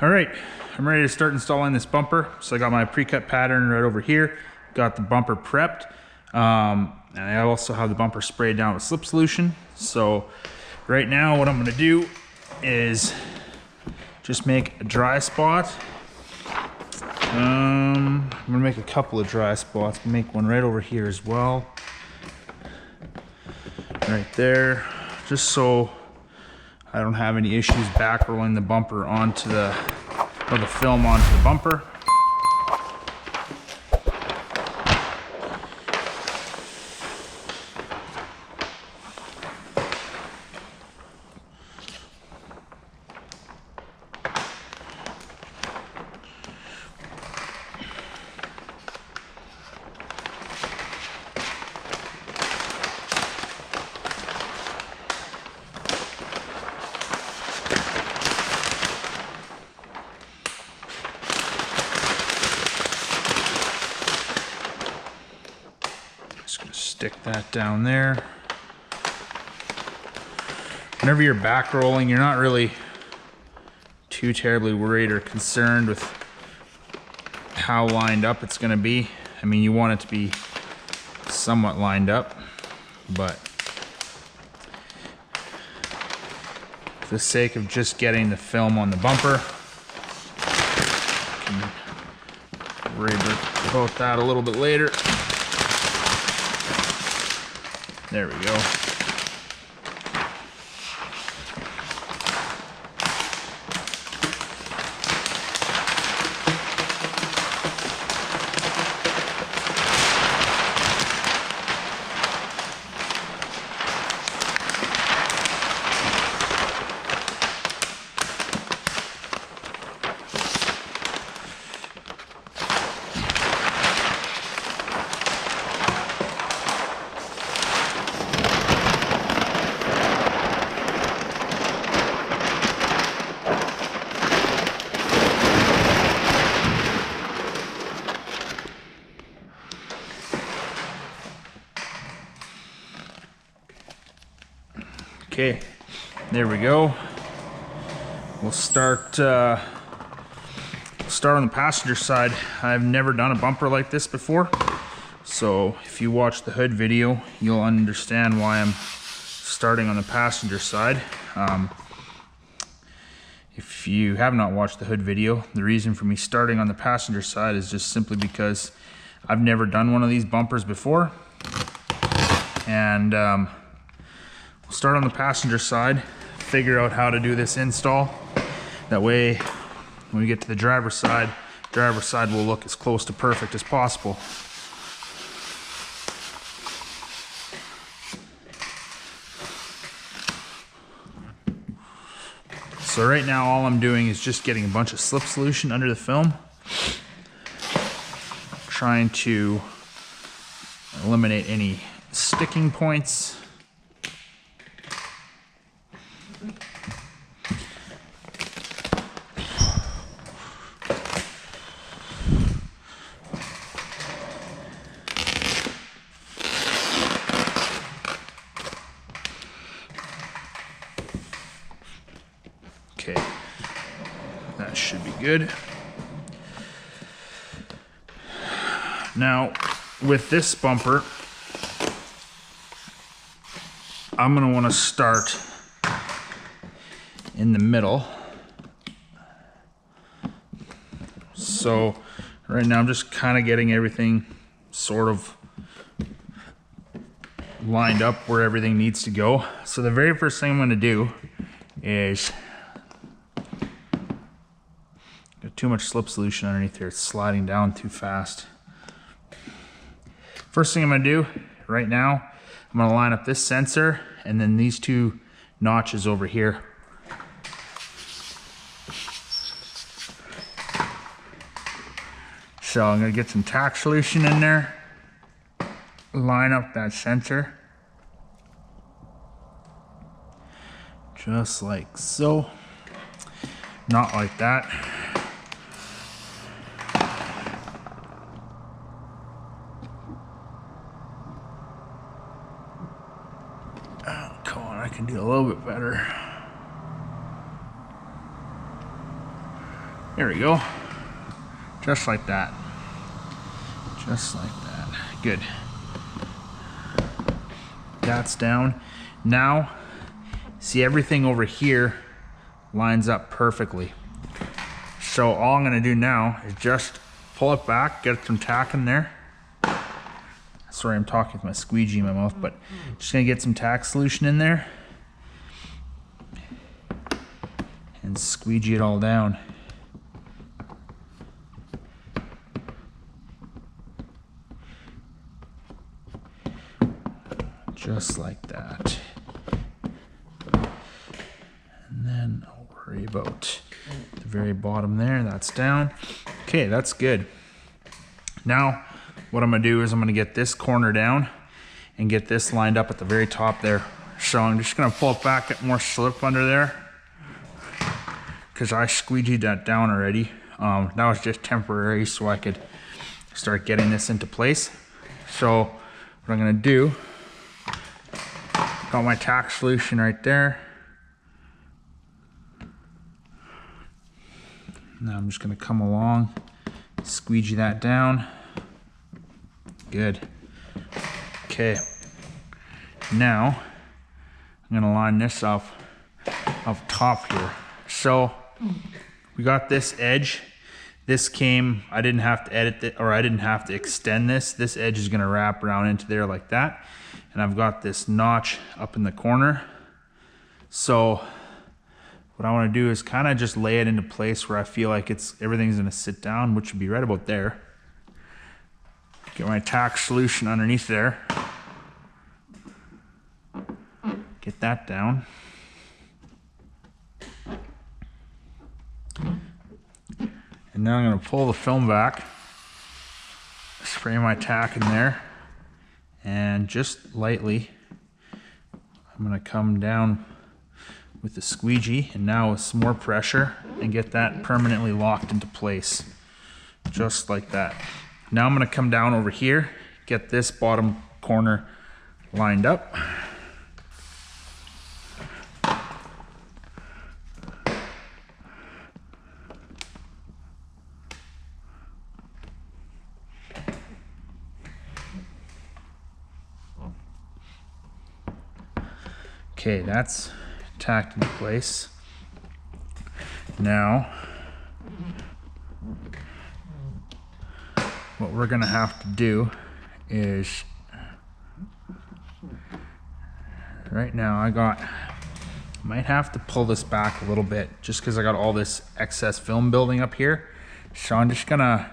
All right, I'm ready to start installing this bumper. So I got my pre-cut pattern right over here, got the bumper prepped, and I also have the bumper sprayed down with slip solution. So right now what I'm gonna do is just make a dry spot. I'm gonna make a couple of dry spots, make one right over here as well. Right there, just so I don't have any issues back rolling the bumper onto the film onto the bumper. Just gonna stick that down there. Whenever you're back rolling, you're not really too terribly worried or concerned with how lined up it's gonna be. I mean, you want it to be somewhat lined up, but for the sake of just getting the film on the bumper, I can worry about that a little bit later. There we go. Okay, there we go. We'll start on the passenger side. I've never done a bumper like this before, so if you watch the hood video, you'll understand why I'm starting on the passenger side. If you have not watched the hood video, the reason for me starting on the passenger side is just simply because I've never done one of these bumpers before, and we'll start on the passenger side, figure out how to do this install. That way, when we get to the driver's side will look as close to perfect as possible. So right now, all I'm doing is just getting a bunch of slip solution under the film, trying to eliminate any sticking points. Okay, that should be good. Now, with this bumper, I'm gonna wanna start in the middle. So right now I'm just kind of getting everything sort of lined up where everything needs to go. So the very first thing I'm gonna do is, got too much slip solution underneath here, it's sliding down too fast. First thing I'm gonna do right now, I'm gonna line up this sensor and then these two notches over here. So I'm gonna get some tack solution in there, line up that sensor, just like so, not like that. Oh, come on, I can do a little bit better. There we go. Just like that. Just like that. Good. That's down. Now, see, everything over here lines up perfectly. So all I'm gonna do now is just pull it back, get some tack in there. Sorry, I'm talking with my squeegee in my mouth, but just gonna get some tack solution in there and squeegee it all down. Just like that. And then I'll worry about the very bottom there. That's down. Okay, that's good. Now, what I'm gonna do is I'm gonna get this corner down and get this lined up at the very top there. So I'm just gonna pull it back, get more slip under there, because I squeegeed that down already. That was just temporary so I could start getting this into place. So what I'm gonna do, got my tack solution right there. Now I'm just gonna come along, squeegee that down. Good. Okay. Now I'm gonna line this up top here. So we got this edge. This came, I didn't have to edit it, or I didn't have to extend this. This edge is gonna wrap around into there like that. And I've got this notch up in the corner. So what I wanna do is kind of just lay it into place where I feel like everything's gonna sit down, which would be right about there. Get my tack solution underneath there. Get that down. And now I'm gonna pull the film back, spray my tack in there, and just lightly, I'm gonna come down with the squeegee, and now with some more pressure, and get that permanently locked into place. Just like that. Now I'm gonna come down over here, get this bottom corner lined up. Okay, that's tacked into place. Now, what we're gonna have to do is, right now might have to pull this back a little bit just because I got all this excess film building up here. So I'm just gonna,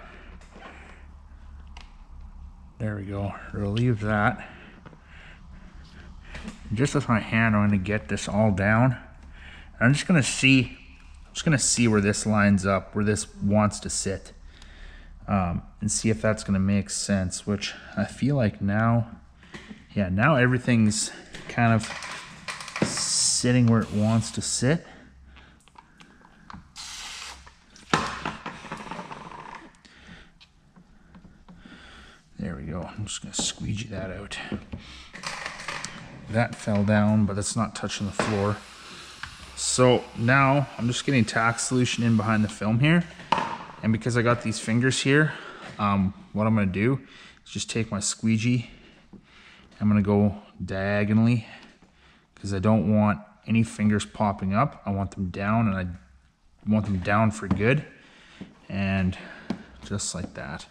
there we go, relieve that. And just with my hand, I'm gonna get this all down. I'm just gonna see where this lines up, where this wants to sit. And see if that's gonna make sense, which I feel like now, yeah, now everything's kind of sitting where it wants to sit. There we go. I'm just gonna squeegee that out. That fell down, but that's not touching the floor. So now I'm just getting tack solution in behind the film here. And because I got these fingers here, what I'm gonna do is just take my squeegee. I'm gonna go diagonally because I don't want any fingers popping up. I want them down, and I want them down for good. And just like that.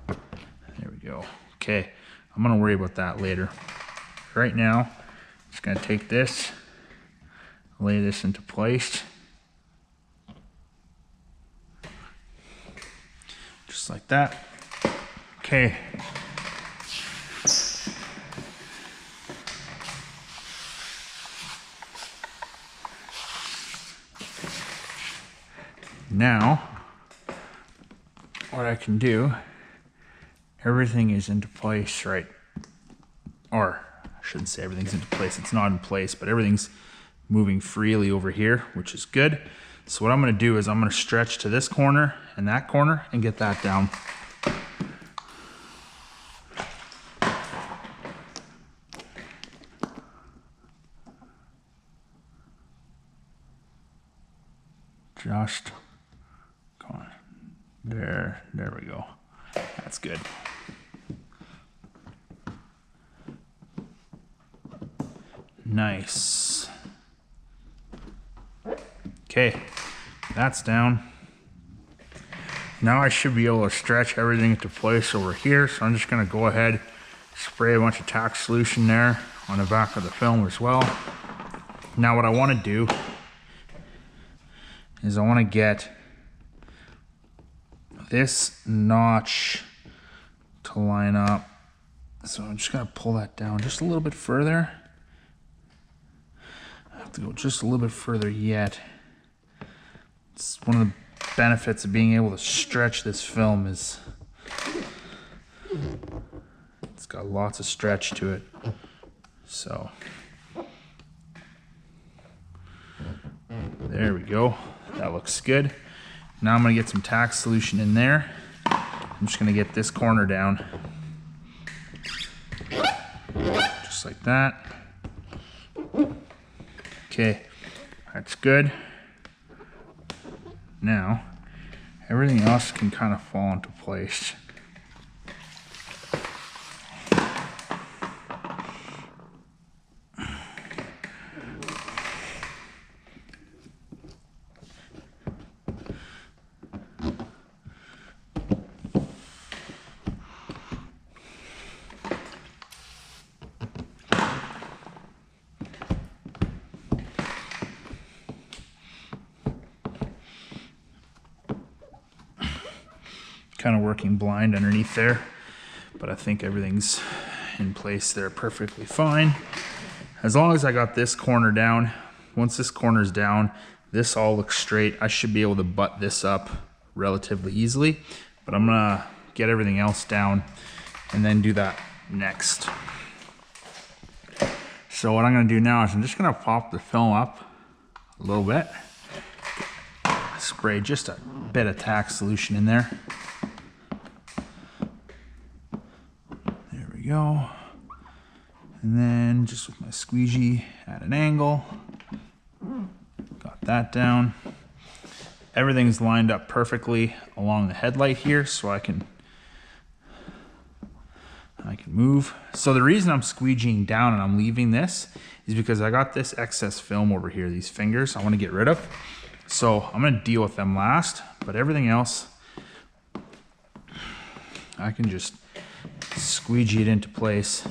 There we go. Okay, I'm gonna worry about that later. Right now, I'm just gonna take this, lay this into place. Just like that. Okay. Now, what I can do, everything is into place, right? Or I shouldn't say everything's into place, it's not in place, but everything's moving freely over here, which is good. So what I'm gonna do is I'm gonna stretch to this corner and that corner and get that down. across. Come on. There we go. That's good. Nice. Okay, that's down. Now I should be able to stretch everything into place over here. So I'm just gonna go ahead, spray a bunch of tack solution there on the back of the film as well. Now what I wanna do is I wanna get this notch to line up. So I'm just gonna pull that down just a little bit further. I have to go just a little bit further yet. It's one of the benefits of being able to stretch this film is it's got lots of stretch to it. So there we go. That looks good. Now I'm gonna get some tack solution in there. I'm just gonna get this corner down. Just like that. Okay, that's good. Now, everything else can kind of fall into place. Kind of working blind underneath there, but I think everything's in place there perfectly fine. As long as I got this corner down, once this corner's down, this all looks straight. I should be able to butt this up relatively easily, but I'm gonna get everything else down and then do that next. So what I'm gonna do now is I'm just gonna pop the film up a little bit, spray just a bit of tack solution in there. Go, and then just with my squeegee at an angle, got that down. Everything's lined up perfectly along the headlight here, so I can move. So the reason I'm squeegeeing down and I'm leaving this is because I got this excess film over here, these fingers I want to get rid of. So I'm going to deal with them last, but everything else I can just squeegee it into place.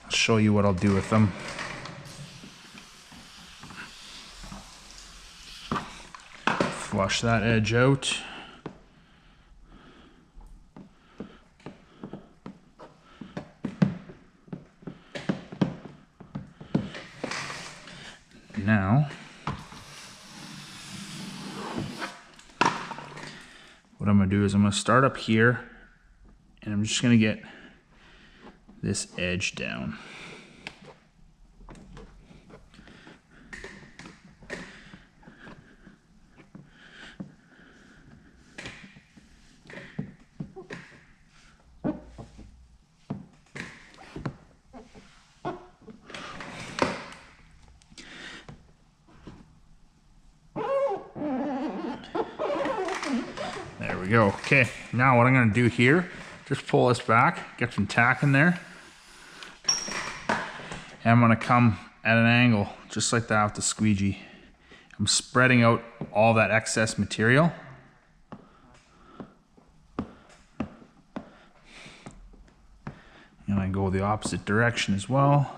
I'll show you what I'll do with them. Flush that edge out. Now, what I'm gonna do is I'm gonna start up here and I'm just gonna get this edge down. There we go. Okay, now what I'm gonna do here, just pull this back, get some tack in there, and I'm gonna come at an angle, just like that with the squeegee. I'm spreading out all that excess material. And I go the opposite direction as well.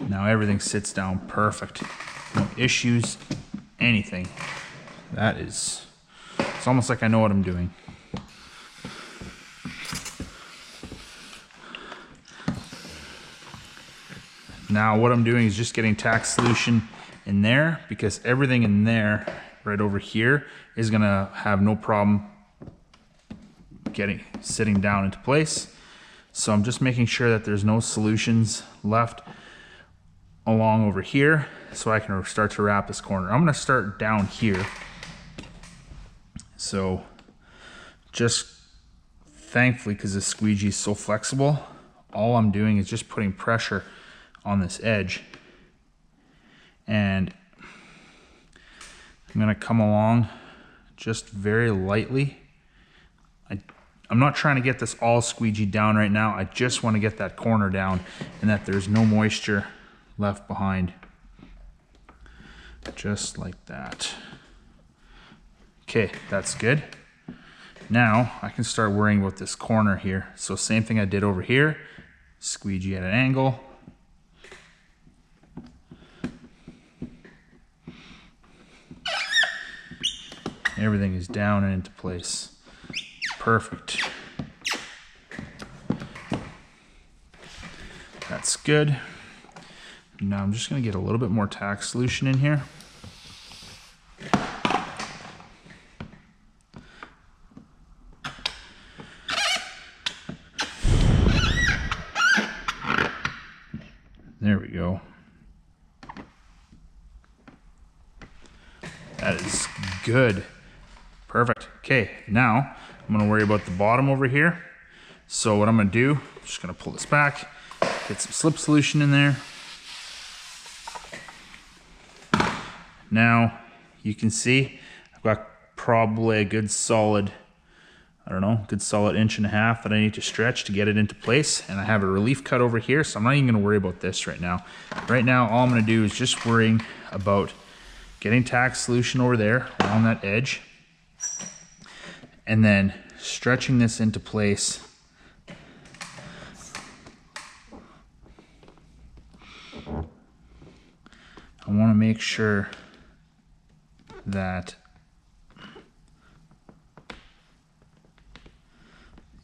Now everything sits down perfect. No issues, anything. That is, it's almost like I know what I'm doing. Now what I'm doing is just getting tack solution in there, because everything in there right over here is gonna have no problem sitting down into place. So I'm just making sure that there's no solutions left along over here, so I can start to wrap this corner. I'm gonna start down here. So just thankfully, because the squeegee is so flexible, all I'm doing is just putting pressure on this edge. And I'm gonna come along just very lightly. I'm not trying to get this all squeegeed down right now. I just want to get that corner down and that there's no moisture left behind. Just like that. Okay, that's good. Now I can start worrying about this corner here. So same thing I did over here, squeegee at an angle. Everything is down and into place. Perfect. That's good. Now I'm just going to get a little bit more tack solution in here. There we go. That is good. Perfect. Okay, now I'm going to worry about the bottom over here. So what I'm going to do, I'm just going to pull this back, get some slip solution in there. Now you can see I've got probably a good solid, I don't know, good solid 1.5 inches that I need to stretch to get it into place. And I have a relief cut over here, so I'm not even going to worry about this right now. Right now, all I'm going to do is just worrying about getting tack solution over there along that edge, and then stretching this into place. I want to make sure that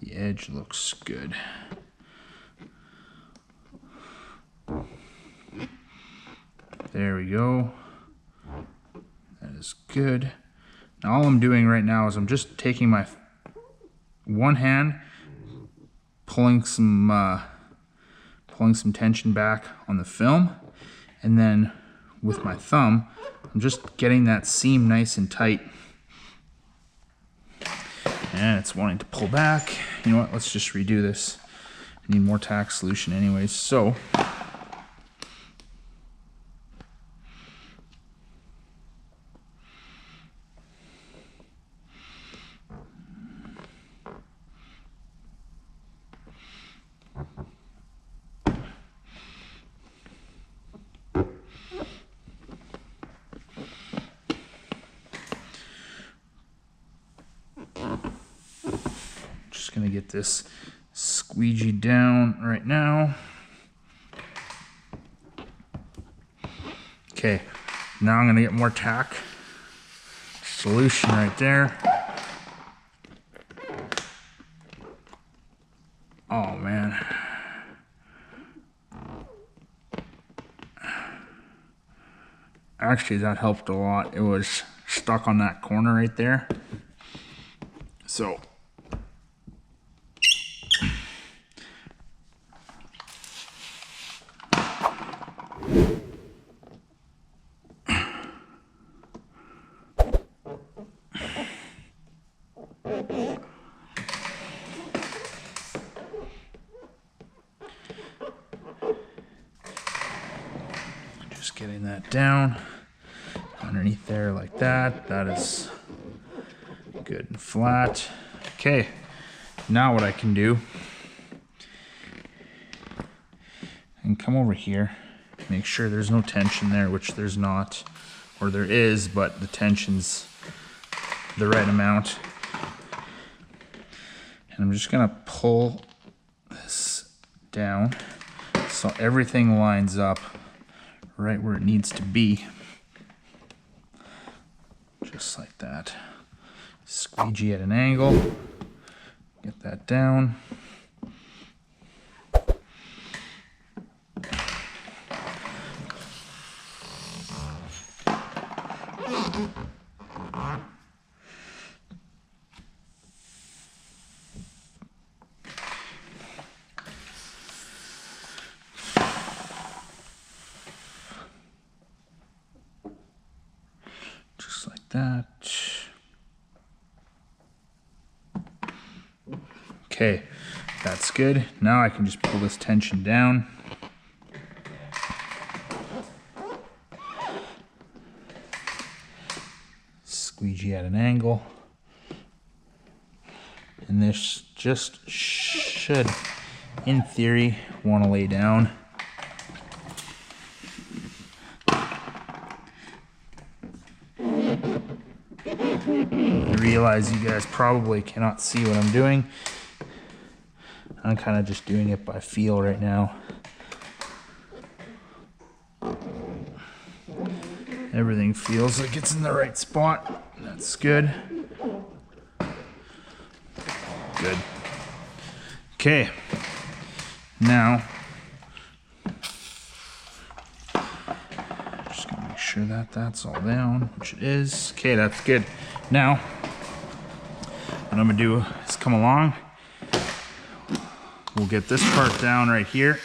the edge looks good. There we go. That is good. Now all I'm doing right now is I'm just taking my one hand, pulling some tension back on the film, and then with my thumb, I'm just getting that seam nice and tight. And it's wanting to pull back. You know what, let's just redo this. I need more tack solution anyways, so. Gonna get this squeegee down right now. Okay, now I'm gonna get more tack solution right there. Oh man. Actually, that helped a lot. It was stuck on that corner right there. So just getting that down underneath there like that. That is good and flat. Okay, now what I can do, I can come over here, make sure there's no tension there, which there's not, or there is, but the tension's the right amount. And I'm just gonna pull this down so everything lines up right where it needs to be. Just like that. Squeegee at an angle. Get that down. Just like that. Okay, That's good. Now I can just pull this tension down. Squeegee at an angle. And this just should, in theory, want to lay down. I realize you guys probably cannot see what I'm doing. I'm kind of just doing it by feel right now. Everything feels like it's in the right spot. That's good. Good. Okay. Now, just gonna make sure that that's all down, which it is. Okay, that's good. Now, what I'm gonna do is come along. We'll get this part down right here.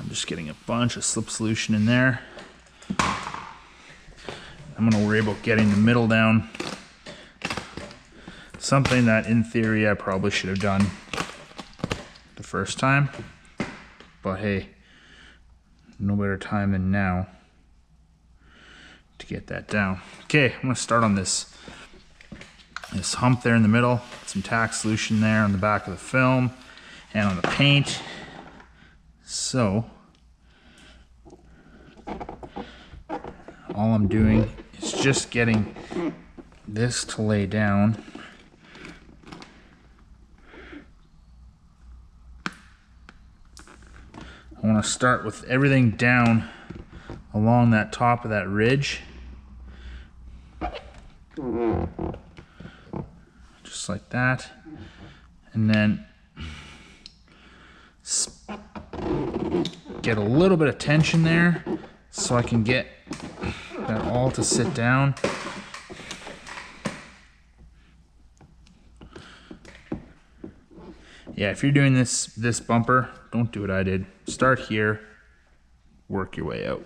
Just getting a bunch of slip solution in there. I'm gonna worry about getting the middle down. Something that in theory I probably should have done the first time, but hey, no better time than now to get that down. Okay, I'm gonna start on this hump there in the middle, some tack solution there on the back of the film and on the paint. So all I'm doing is just getting this to lay down. I want to start with everything down along that top of that ridge. Just like that. And then get a little bit of tension there so I can get that all to sit down. Yeah, if you're doing this bumper, don't do what I did. Start here, work your way out.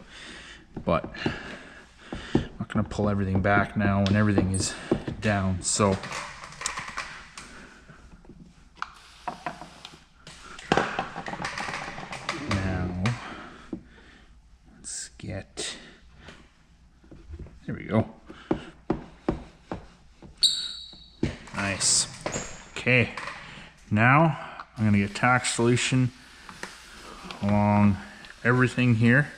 But I'm not gonna pull everything back now when everything is down. So now let's get, there we go. Nice. Okay, now I'm gonna get tack solution along everything here.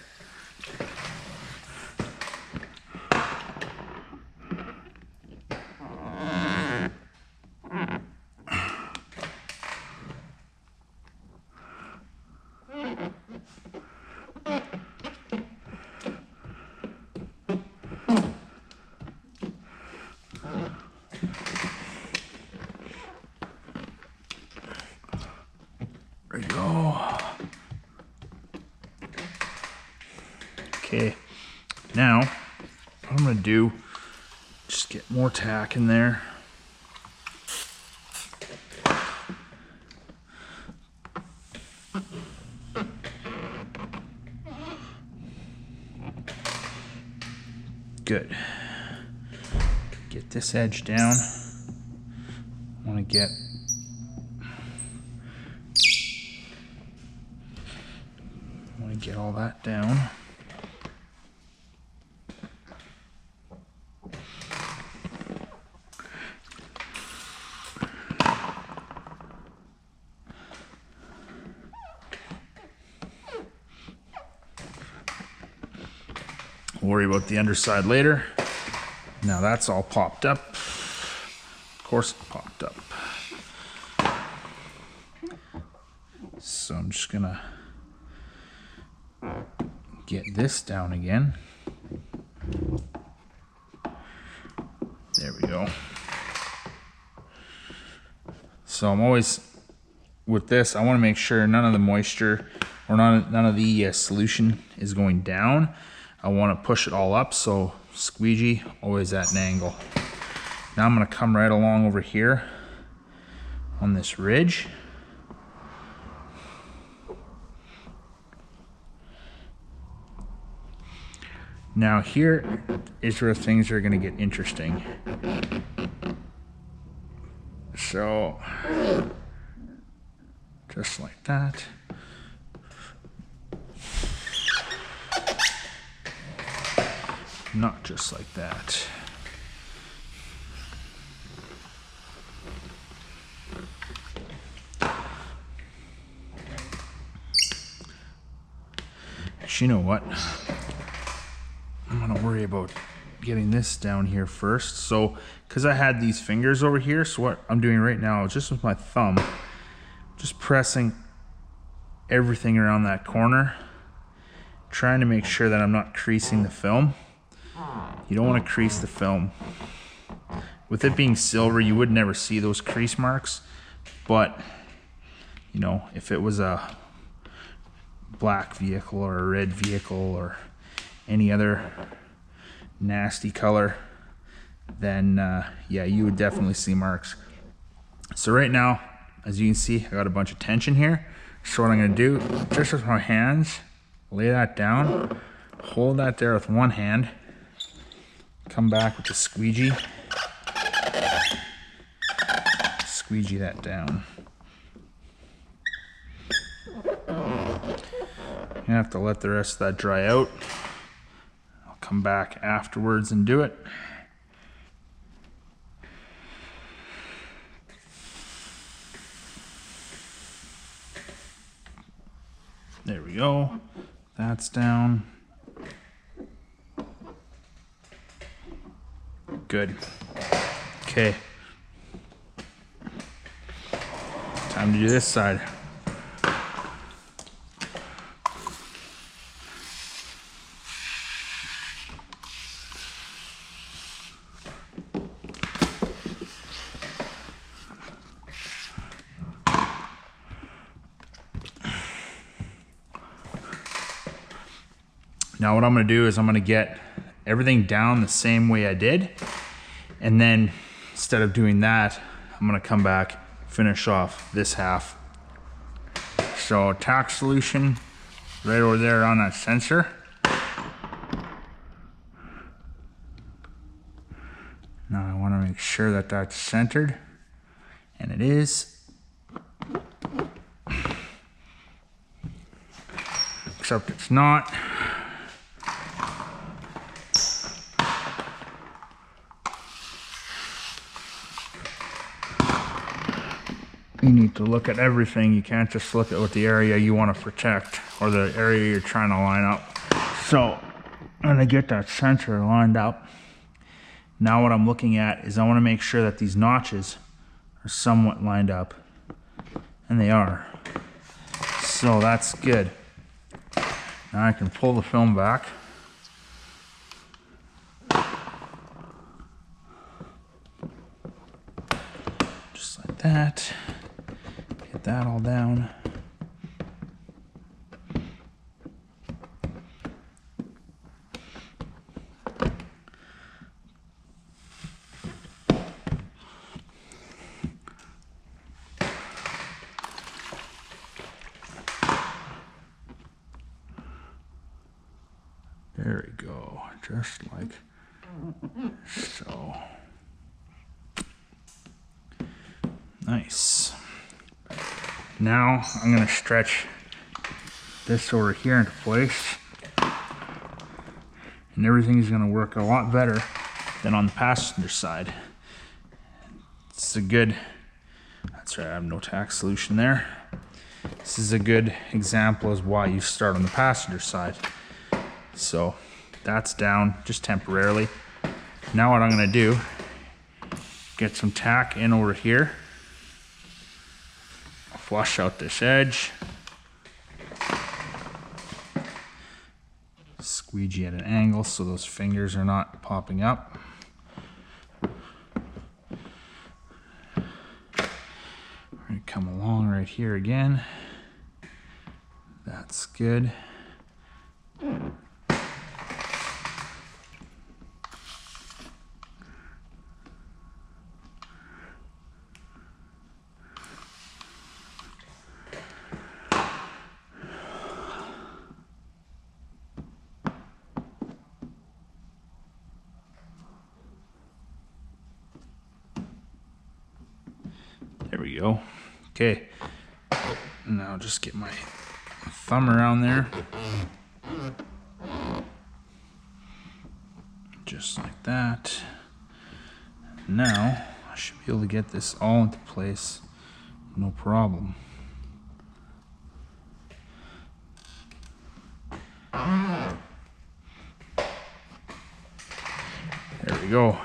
There we go. Okay, now what I'm gonna do, just get more tack in there. Good. Get this edge down. I want to get all that down. Worry about the underside later. Now that's all popped up. Of course it popped up. So I'm just gonna get this down again. There we go. So I'm always, with this, I want to make sure none of the moisture or none of the solution is going down. I want to push it all up, so squeegee always at an angle. Now I'm going to come right along over here on this ridge. Now here is where things are going to get interesting. So, just like that. Not just like that. Actually, you know what? I'm gonna worry about getting this down here first. So, because I had these fingers over here, so what I'm doing right now is just with my thumb, just pressing everything around that corner, trying to make sure that I'm not creasing the film. You don't want to crease the film. With it being silver, you would never see those crease marks, but you know, if it was a black vehicle or a red vehicle or any other nasty color, then yeah, you would definitely see marks. So right now, as you can see, I got a bunch of tension here. So what I'm going to do, just with my hands, lay that down, hold that there with one hand, come back with the squeegee, squeegee that down. You have to let the rest of that dry out. I'll come back afterwards and do it. There we go. That's down. Good. Okay. Time to do this side. Now what I'm going to do is I'm going to get everything down the same way I did, and then instead of doing that, I'm going to come back, finish off this half. So tack solution right over there on that sensor. Now I want to make sure that that's centered, and it is. Except it's not. You need to look at everything. You can't just look at what the area you want to protect or the area you're trying to line up. So I'm going to get that sensor lined up. Now what I'm looking at is I want to make sure that these notches are somewhat lined up. And they are. So that's good. Now I can pull the film back. Just like that. Get that all down. There we go, just like so. Nice. Now I'm going to stretch this over here into place, and everything's going to work a lot better than on the passenger side. It's a good, that's right, I have no tack solution there. This is a good example as why you start on the passenger side. So that's down just temporarily. Now what I'm going to do, get some tack in over here, flush out this edge, squeegee at an angle so those fingers are not popping up. along right here again. That's good. There we go. Okay, now just get my thumb around there. Just like that. Now, I should be able to get this all into place, no problem. There we go.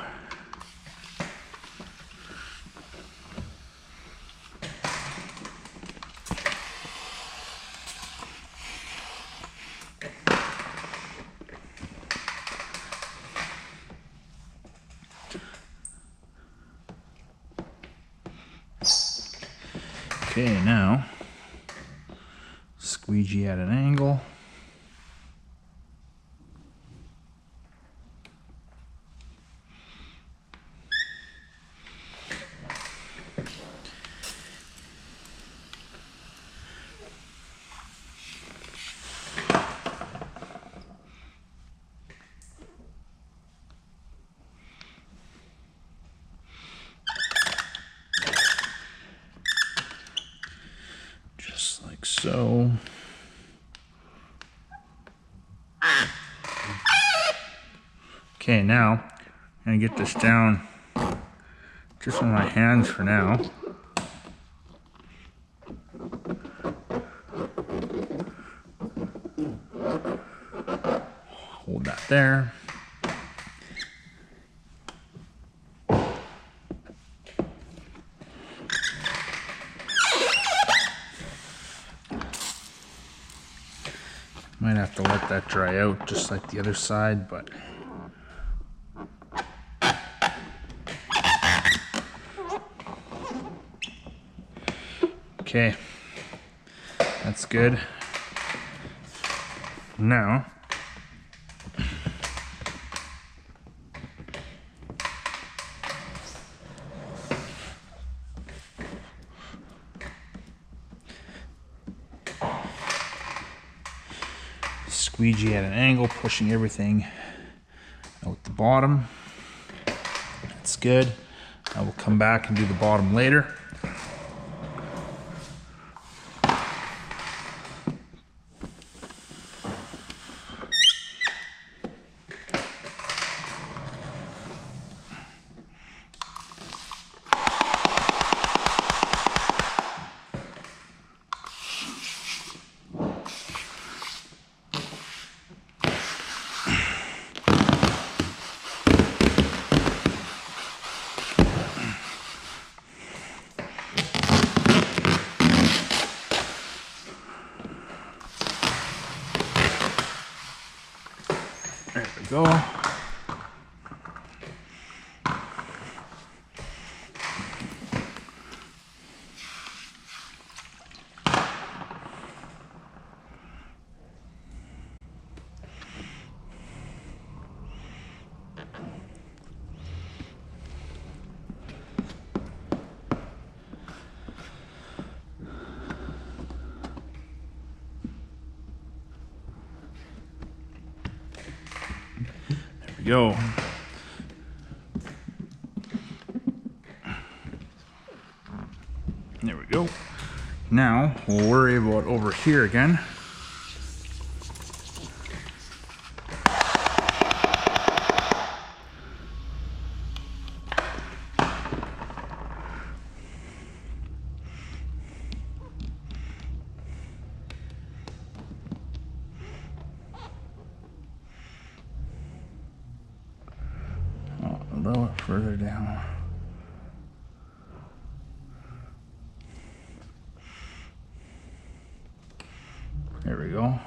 Okay, now squeegee at an angle. Just like so. Okay, now I'm gonna get this down just with my hands for now. Hold that there. Might have to let that dry out just like the other side, but okay, that's good. Now, squeegee at an angle, pushing everything out the bottom. That's good. I will come back and do the bottom later. There we go. Go. There we go. Now we'll worry about over here again. A little bit further down. There we go.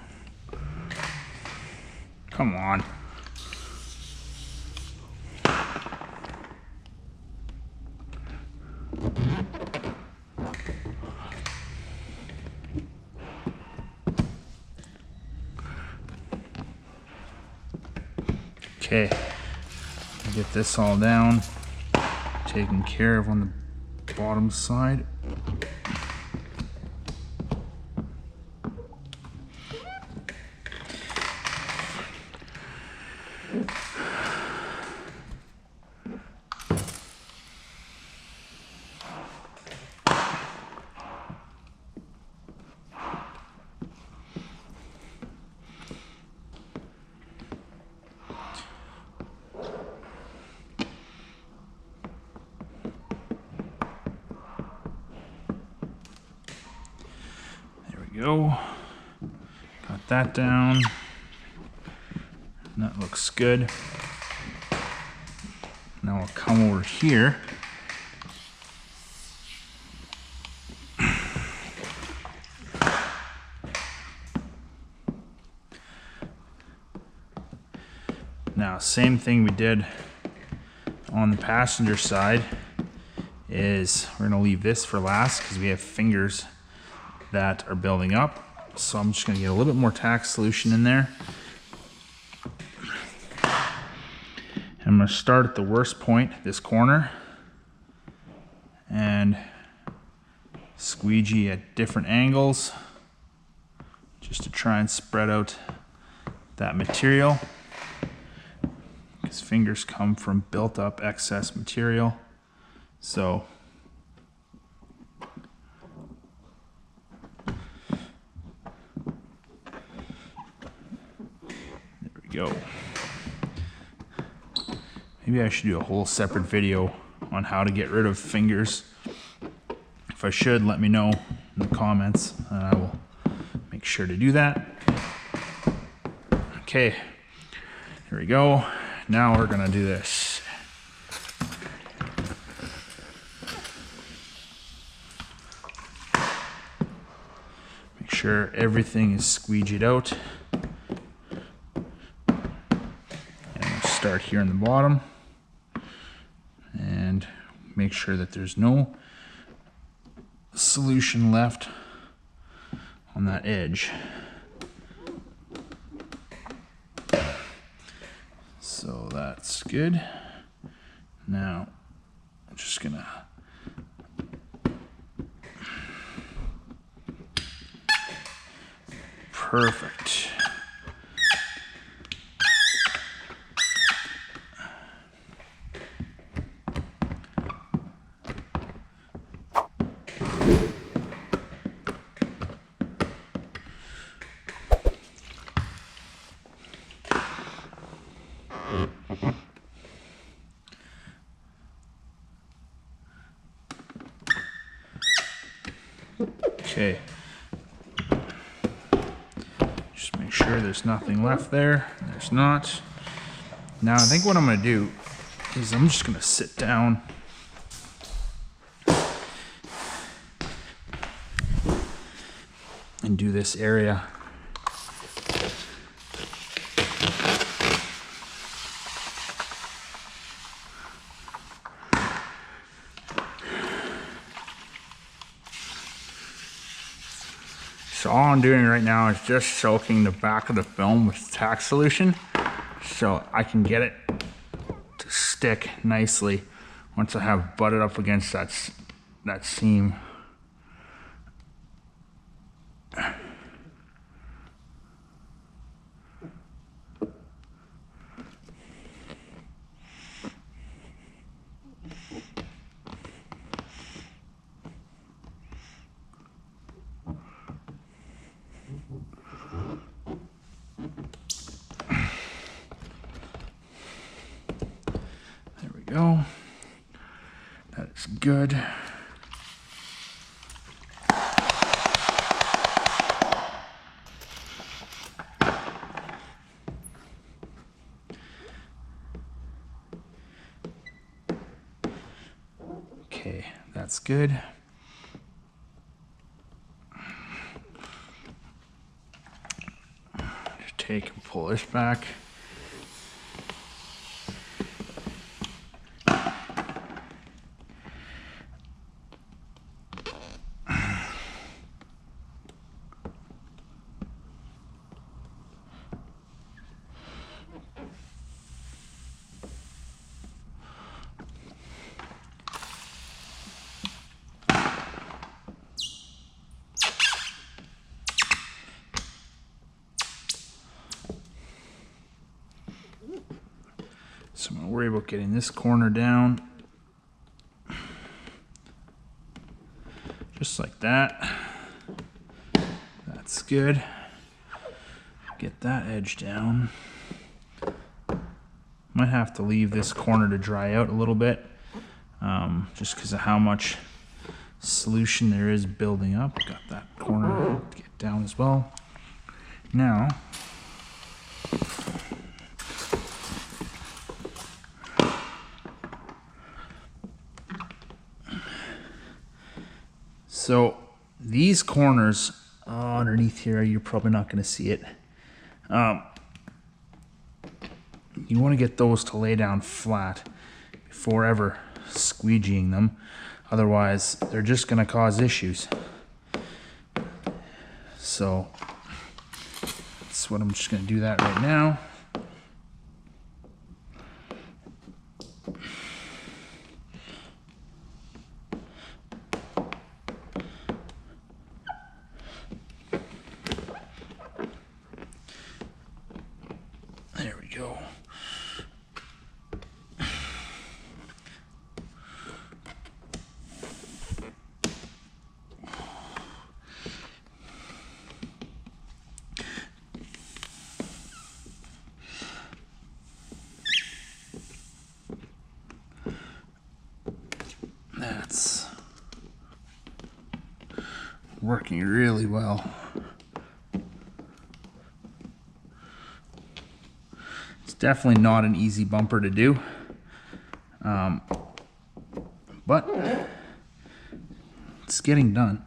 Come on. Okay, get this all down, taken care of on the bottom side. Go. Got that down. That looks good. Now I'll come over here. Now, same thing we did on the passenger side is we're going to leave this for last because we have fingers that are building up. So I'm just going to get a little bit more tack solution in there. I'm going to start at the worst point, this corner, and squeegee at different angles just to try and spread out that material, because fingers come from built up excess material. So go. Maybe I should do a whole separate video on how to get rid of fingers. If I should, let me know in the comments and I will make sure to do that. Okay, here we go. Now we're gonna do this. Make sure everything is squeegeed out. Start here in the bottom and make sure that there's no solution left on that edge. So that's good. Now I'm just gonna perfect. Okay, just make sure there's nothing left there. There's not. Now I think what I'm going to do is I'm just going to sit down and do this area. So all I'm doing right now is just soaking the back of the film with tack solution so I can get it to stick nicely once I have butted up against that seam. Go. That is good. Okay, that's good. Just take and pull this back. Don't worry about getting this corner down. Just like that. That's good. Get that edge down. Might have to leave this corner to dry out a little bit, just because of how much solution there is building up. Got that corner to get down as well. Now, so these corners underneath here, you're probably not going to see it. You want to get those to lay down flat before ever squeegeeing them. Otherwise, they're just going to cause issues. So that's what I'm just going to do that right now. There we go. That's working really well. It's definitely not an easy bumper to do, but it's getting done.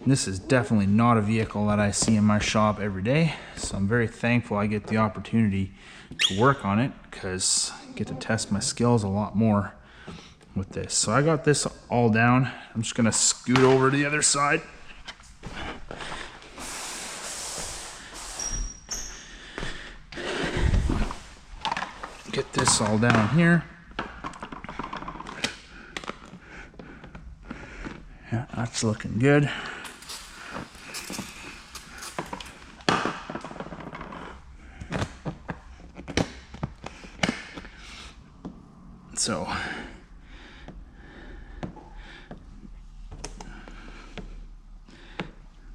This is definitely not a vehicle that I see in my shop every day, so I'm very thankful I get the opportunity to work on it, because I get to test my skills a lot more with this. So I got this all down. I'm just gonna scoot over to the other side. Get this all down here. Yeah, that's looking good. So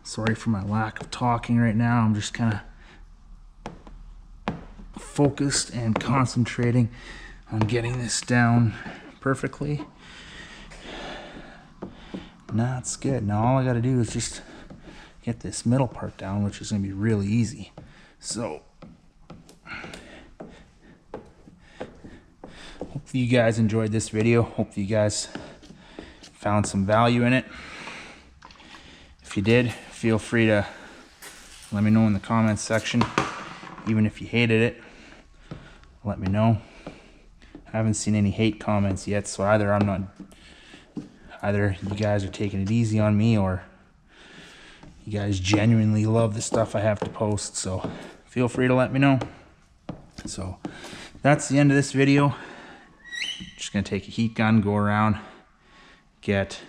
sorry for my lack of talking right now. I'm just kind of focused and concentrating on getting this down perfectly. And that's good. Now all I got to do is just get this middle part down, which is going to be really easy. So hopefully you guys enjoyed this video. Hopefully you guys found some value in it. If you did, feel free to let me know in the comments section. Even if you hated it, let me know. I haven't seen any hate comments yet, so either you guys are taking it easy on me, or you guys genuinely love the stuff I have to post. So feel free to let me know. So that's the end of this video. Just gonna take a heat gun, go around, get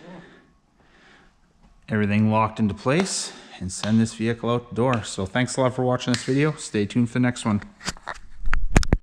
everything locked into place, and send this vehicle out the door. So thanks a lot for watching this video. Stay tuned for the next one.